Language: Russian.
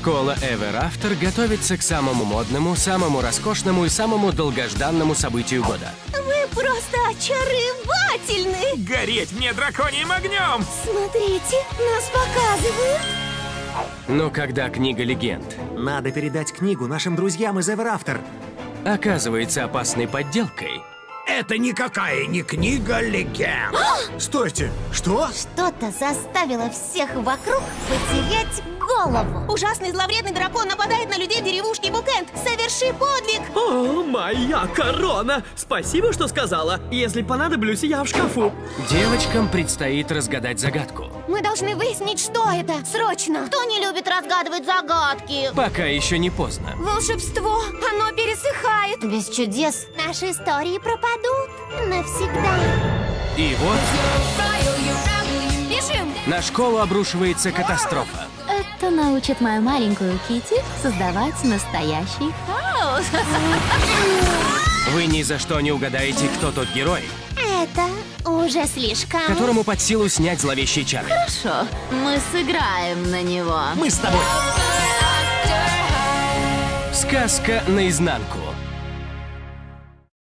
Школа Ever After готовится к самому модному, самому роскошному и самому долгожданному событию года. Вы просто очаровательны! Гореть мне драконьим огнем! Смотрите, нас показывают! Но когда книга легенд Надо передать книгу нашим друзьям из Ever After. оказывается опасной подделкой, Это никакая не книга легенд. Стойте, что? Что-то заставило всех вокруг потерять голову. Ужасный зловредный дракон нападает на людей в деревушке Букенд. Соверши подвиг! О, моя корона! Спасибо, что сказала. Если понадоблюсь, я в шкафу. девочкам предстоит разгадать загадку. Мы должны выяснить, что это. Срочно! Кто не любит разгадывать загадки? Пока еще не поздно. Волшебство! Оно пересыхает! Без чудес наши истории пропадут навсегда. И вот Бежим! на школу обрушивается катастрофа. Это научит мою маленькую Китти создавать настоящий хаос. Вы ни за что не угадаете, кто тот герой, Это уже слишком. которому под силу снять зловещие чары. Хорошо, мы сыграем на него. Мы с тобой. Сказка наизнанку.